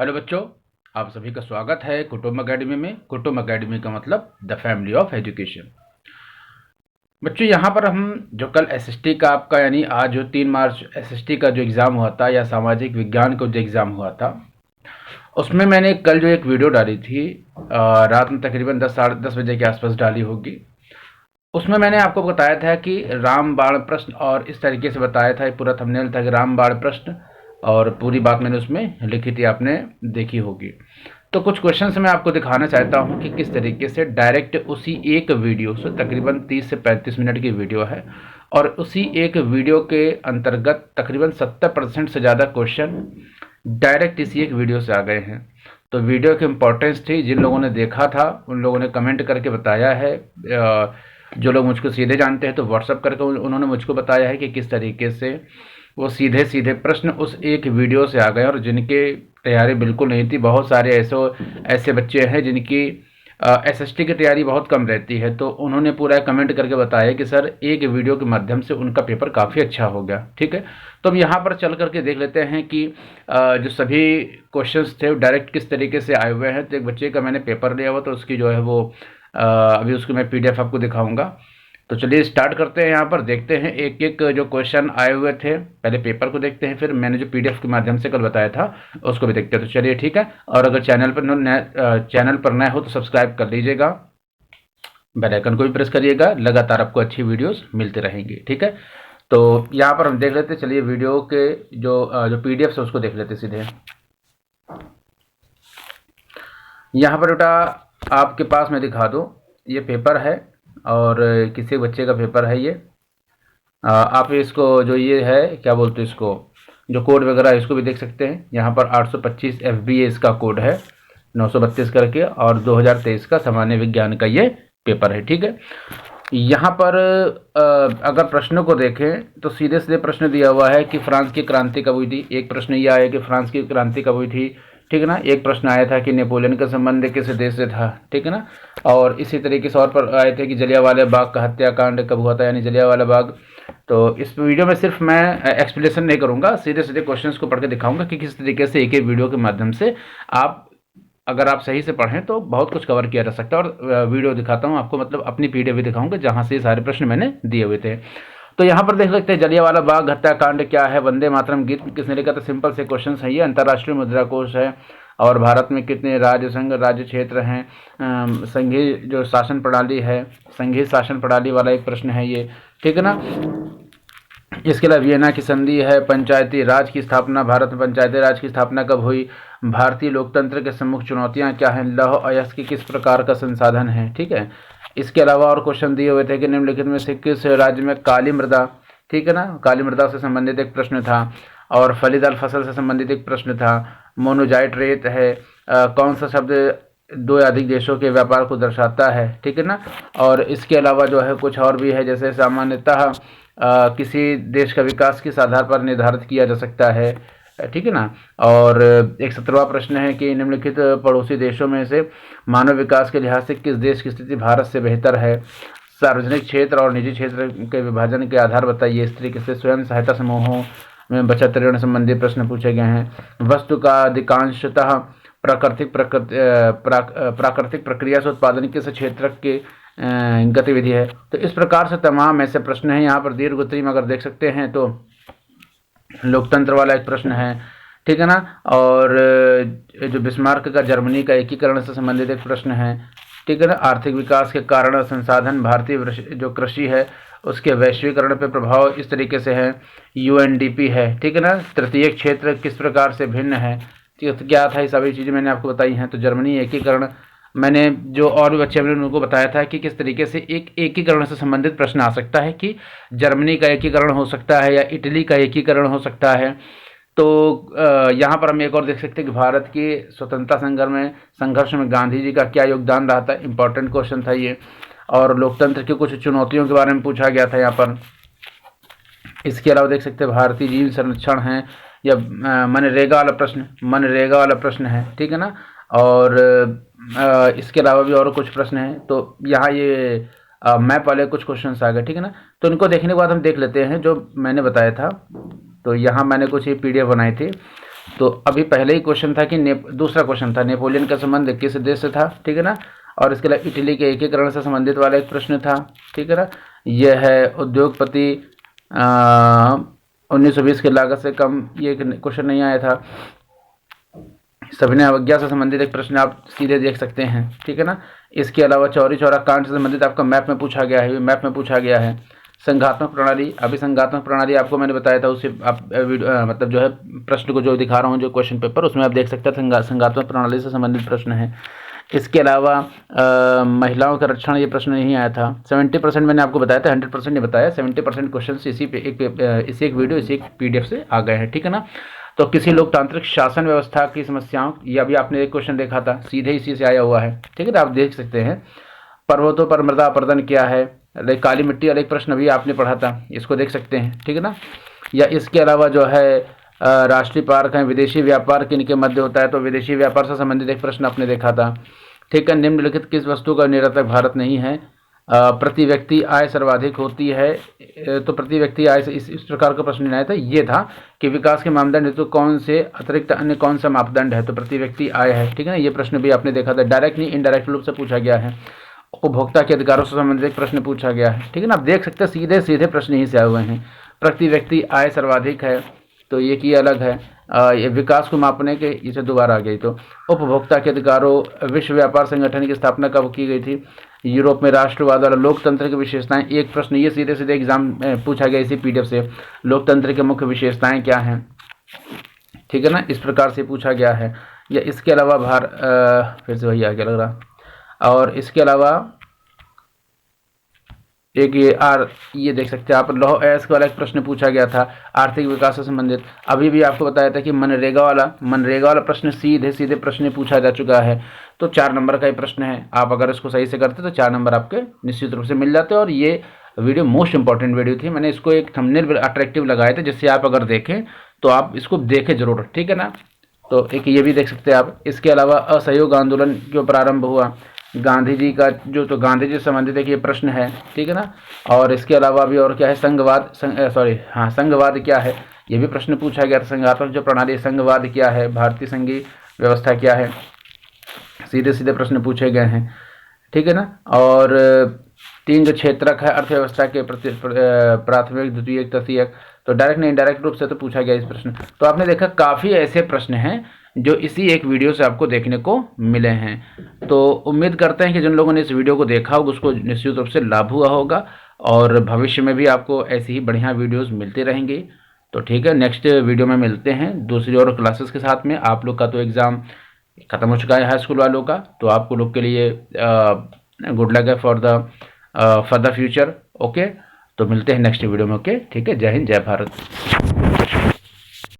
Hello बच्चों, आप सभी का स्वागत है कुटुंब अकेडमी में। कुटुंब अकेडमी का मतलब द फैमिली ऑफ एजुकेशन। बच्चों, यहाँ पर हम जो कल एसएसटी का आपका यानी आज जो 3 मार्च एसएसटी का जो एग्ज़ाम हुआ था या सामाजिक विज्ञान का जो एग्ज़ाम हुआ था, उसमें मैंने कल जो एक वीडियो डाली थी रात में तकरीबन 10 साढ़े 10 बजे के आसपास डाली होगी। उसमें मैंने आपको बताया था कि राम बाण प्रश्न, और इस तरीके से बताया था, पूरा थंबनेल था कि राम बाण प्रश्न, और पूरी बात मैंने उसमें लिखी थी, आपने देखी होगी। तो कुछ क्वेश्चंस मैं आपको दिखाना चाहता हूं कि किस तरीके से डायरेक्ट उसी एक वीडियो से, तकरीबन 30 से 35 मिनट की वीडियो है, और उसी एक वीडियो के अंतर्गत तकरीबन 70% से ज़्यादा क्वेश्चन डायरेक्ट इसी एक वीडियो से आ गए हैं। तो वीडियो की इम्पोर्टेंस थी, जिन लोगों ने देखा था उन लोगों ने कमेंट करके बताया है। जो लोग मुझको सीधे जानते हैं तो व्हाट्सअप करके उन्होंने मुझको बताया है कि किस तरीके से वो सीधे सीधे प्रश्न उस एक वीडियो से आ गए, और जिनके तैयारी बिल्कुल नहीं थी। बहुत सारे ऐसे बच्चे हैं जिनकी एसएसटी की तैयारी बहुत कम रहती है, तो उन्होंने पूरा कमेंट करके बताया कि सर एक वीडियो के माध्यम से उनका पेपर काफ़ी अच्छा हो गया। ठीक है, तो हम यहाँ पर चल करके देख लेते हैं कि जो सभी क्वेश्चंस थे डायरेक्ट किस तरीके से आए हुए हैं। तो एक बच्चे का मैंने पेपर लिया हुआ, तो उसकी जो है वो अभी उसको मैं पीडीएफ आपको दिखाऊंगा। तो चलिए स्टार्ट करते हैं। यहाँ पर देखते हैं एक एक जो क्वेश्चन आए हुए थे, पहले पेपर को देखते हैं, फिर मैंने जो पीडीएफ के माध्यम से कल बताया था उसको भी देखते हैं। तो चलिए ठीक है, और अगर चैनल पर नए हो तो सब्सक्राइब कर लीजिएगा, बेल आइकन को भी प्रेस करिएगा, लगातार आपको अच्छी वीडियोस मिलती रहेंगी। ठीक है, तो यहाँ पर हम देख लेते हैं। चलिए वीडियो के जो पीडीएफ है उसको देख लेते सीधे। यहाँ पर बेटा आपके पास मैं दिखा दूँ, ये पेपर है और किसी बच्चे का पेपर है ये। आप इसको जो ये है क्या बोलते हैं, इसको जो कोड वगैरह है इसको भी देख सकते हैं। यहाँ पर 825 FBA इसका कोड है, 932 करके, और 2023 का सामान्य विज्ञान का ये पेपर है। ठीक है, यहाँ पर अगर प्रश्नों को देखें तो सीधे सीधे प्रश्न दिया हुआ है कि फ्रांस की क्रांति कब हुई थी। एक प्रश्न ये आया कि फ्रांस की क्रांति कब हुई थी, ठीक है ना। एक प्रश्न आया था कि नेपोलियन का संबंध किस देश से था, ठीक है ना। और इसी तरीके से और पर आए थे कि जलियांवाला बाग का हत्याकांड कब हुआ था, यानी जलियांवाला बाग। तो इस वीडियो में सिर्फ मैं एक्सप्लेनेशन नहीं करूंगा, सीधे सीधे क्वेश्चंस को पढ़ के दिखाऊंगा कि किस तरीके से एक एक वीडियो के माध्यम से आप, अगर आप सही से पढ़ें तो बहुत कुछ कवर किया जा सकता है। और वीडियो दिखाता हूँ आपको, मतलब अपनी पीडीएफ भी दिखाऊंगा जहाँ से ये सारे प्रश्न मैंने दिए हुए थे। तो यहाँ पर देख सकते हैं जलियांवाला बाग हत्याकांड क्या है, वंदे मातरम गीत किसने लिखा था। सिंपल से क्वेश्चन है ये। अंतर्राष्ट्रीय मुद्रा कोष है, और भारत में कितने राज्य संघ राज्य क्षेत्र हैं। संघीय जो शासन प्रणाली है, संघीय शासन प्रणाली वाला एक प्रश्न है ये, ठीक है ना। इसके अलावा वियना की संधि है। पंचायती राज की स्थापना, भारत में पंचायती राज की स्थापना कब हुई। भारतीय लोकतंत्र के सम्मुख चुनौतियां क्या हैं। लौह अयस्क की किस प्रकार का संसाधन है, ठीक है। इसके अलावा और क्वेश्चन दिए हुए थे कि निम्नलिखित में से किस राज्य में काली मृदा, ठीक है ना, काली मृदा से संबंधित एक प्रश्न था। और फलीदार फसल से संबंधित एक प्रश्न था। मोनोजाइट रेत है। कौन सा शब्द दो या अधिक देशों के व्यापार को दर्शाता है, ठीक है ना। और इसके अलावा जो है कुछ और भी है, जैसे सामान्यतः किसी देश का विकास किस आधार पर निर्धारित किया जा सकता है, ठीक है ना। और एक 17वां प्रश्न है कि निम्नलिखित पड़ोसी देशों में से मानव विकास के लिहाज से किस देश की स्थिति भारत से बेहतर है। सार्वजनिक क्षेत्र और निजी क्षेत्र के विभाजन के आधार बताइए। इस तरीके से स्वयं सहायता समूहों में बचत ऋण संबंधी प्रश्न पूछे गए हैं। वस्तु का अधिकांशतः प्राकृतिक प्रक्रिया से उत्पादन किस क्षेत्र के गतिविधि है। तो इस प्रकार से तमाम ऐसे प्रश्न हैं। यहाँ पर दीर्घ उत्तरी में अगर देख सकते हैं तो लोकतंत्र वाला एक प्रश्न है, ठीक है ना। और जो बिस्मार्क का जर्मनी का एकीकरण से संबंधित एक प्रश्न है, ठीक है ना। आर्थिक विकास के कारण और संसाधन, भारतीय जो कृषि है उसके वैश्वीकरण पर प्रभाव इस तरीके से है। UNDP है, ठीक है ना। तृतीय क्षेत्र किस प्रकार से भिन्न है, क्या था, ये सभी चीज़ें मैंने आपको बताई हैं। तो जर्मनी एकीकरण, मैंने जो और भी बच्चे मैंने उनको बताया था कि किस तरीके से एक एकीकरण से संबंधित प्रश्न आ सकता है, कि जर्मनी का एकीकरण हो सकता है या इटली का एकीकरण हो सकता है। तो यहाँ पर हम एक और देख सकते हैं कि भारत के स्वतंत्रता संघर्ष में गांधी जी का क्या योगदान रहा था। इंपॉर्टेंट क्वेश्चन था ये। और लोकतंत्र की कुछ चुनौतियों के बारे में पूछा गया था यहाँ पर। इसके अलावा देख सकते हैं भारतीय जीवन संरक्षण है, या मनरेगा वाला प्रश्न है, ठीक है ना। और इसके अलावा भी और कुछ प्रश्न हैं। तो यहाँ ये मैप वाले कुछ क्वेश्चंस आ गए, ठीक है ना। तो इनको देखने के बाद हम देख लेते हैं जो मैंने बताया था। तो यहाँ मैंने कुछ ये PDF बनाई थी। तो अभी पहले ही क्वेश्चन था कि दूसरा क्वेश्चन था नेपोलियन का संबंध किस देश से था, ठीक है ना। और इसके अलावा इटली के एकीकरण से संबंधित वाला एक प्रश्न था, ठीक है ना। यह है उद्योगपति 1920 की लागत से कम, ये क्वेश्चन नहीं आया था। सविनय अवज्ञा से संबंधित एक प्रश्न आप सीधे देख सकते हैं, ठीक है ना। इसके अलावा चौरी चौरा कांड से संबंधित आपका मैप में पूछा गया है, मैप में पूछा गया है। संघात्मक प्रणाली, अभी संघात्मक प्रणाली आपको मैंने बताया था, उससे आप मतलब जो है प्रश्न को जो दिखा रहा हूँ जो क्वेश्चन पेपर, उसमें आप देख सकते हैं संघात्मक प्रणाली से संबंधित प्रश्न है। इसके अलावा महिलाओं का रक्षण, ये प्रश्न नहीं आया था। 70% मैंने आपको बताया था, 100% नहीं बताया। 70% क्वेश्चन इसी एक वीडियो इसी एक PDF से आ गए हैं, ठीक है ना। तो किसी लोकतांत्रिक शासन व्यवस्था की समस्याओं, ये अभी आपने एक क्वेश्चन देखा था, सीधे इसी से आया हुआ है, ठीक है ना। आप देख सकते हैं। पर्वतों पर मृदा अपरदन क्या है, काली मिट्टी वाला एक प्रश्न भी आपने पढ़ा था, इसको देख सकते हैं, ठीक है ना। या इसके अलावा जो है राष्ट्रीय पार्क है, विदेशी व्यापार किनके मध्य होता है, तो विदेशी व्यापार से संबंधित एक प्रश्न आपने देखा था, ठीक है। निम्नलिखित किस वस्तु का निर्यातक भारत नहीं है, प्रति व्यक्ति आय सर्वाधिक होती है, तो प्रति व्यक्ति आय से इस प्रकार का प्रश्न नहीं आया था। ये था कि विकास के मापदंड तो कौन से अतिरिक्त अन्य कौन सा मापदंड है, तो प्रति व्यक्ति आय है, ठीक है ना। ये प्रश्न भी आपने देखा था, डायरेक्ट नहीं इनडायरेक्ट रूप से पूछा गया है। उपभोक्ता के अधिकारों से संबंधित प्रश्न पूछा गया है, ठीक है ना। आप देख सकते हैं सीधे सीधे प्रश्न ही से आए हुए हैं। प्रति व्यक्ति आय सर्वाधिक है, तो ये की अलग है। ये विकास को मापने के, इसे दोबारा आ गई। तो उपभोक्ता के अधिकारों, विश्व व्यापार संगठन की स्थापना कब की गई थी, यूरोप में राष्ट्रवाद वाला लोकतंत्र की विशेषताएं, एक प्रश्न ये सीधे सीधे एग्जाम में पूछा गया इसी PDF से, लोकतंत्र की मुख्य विशेषताएं क्या हैं, ठीक है ना। इस प्रकार से पूछा गया है। या इसके अलावा फिर से वही आगे लग रहा, और इसके अलावा एक ये देख सकते हैं आप, लौह अयस्क वाला एक प्रश्न पूछा गया था आर्थिक विकास से संबंधित। अभी भी आपको बताया था कि मनरेगा वाला प्रश्न सीधे सीधे प्रश्न पूछा जा चुका है। तो 4 नंबर का ही प्रश्न है, आप अगर इसको सही से करते तो 4 नंबर आपके निश्चित रूप से मिल जाते। और ये वीडियो मोस्ट इंपॉर्टेंट वीडियो थी, मैंने इसको एक थंबनेल अट्रैक्टिव लगाए थे, जिससे आप अगर देखें तो आप इसको देखें जरूर, ठीक है ना। तो एक ये भी देख सकते हैं आप। इसके अलावा असहयोग आंदोलन क्यों प्रारंभ हुआ, गांधी जी का तो गांधी जी से संबंधित एक ये प्रश्न है, ठीक है ना। और इसके अलावा भी और क्या है, संघवाद क्या है, ये भी प्रश्न पूछा गया था। संघात्मक जो प्रणाली, संघवाद क्या है, भारतीय संघीय व्यवस्था क्या है, सीधे सीधे प्रश्न पूछे गए हैं, ठीक है ना। और 3 जो क्षेत्रक है अर्थव्यवस्था के प्रति, प्राथमिक, द्वितीयक, तृतीयक, तो डायरेक्ट नहीं इनडायरेक्ट रूप से तो पूछा गया इस प्रश्न। तो आपने देखा काफ़ी ऐसे प्रश्न हैं जो इसी एक वीडियो से आपको देखने को मिले हैं। तो उम्मीद करते हैं कि जिन लोगों ने इस वीडियो को देखा होगा उसको निश्चित रूप से लाभ हुआ होगा, और भविष्य में भी आपको ऐसी ही बढ़िया वीडियोस मिलती रहेंगी। तो ठीक है, नेक्स्ट वीडियो में मिलते हैं दूसरी और क्लासेस के साथ में। आप लोग का तो एग्ज़ाम ख़त्म हो चुका है हाई स्कूल वालों का, तो आपको लोग के लिए गुड लक है फॉर द फ्यूचर। ओके, तो मिलते हैं नेक्स्ट वीडियो में। ओके, ठीक है, जय हिंद, जय भारत।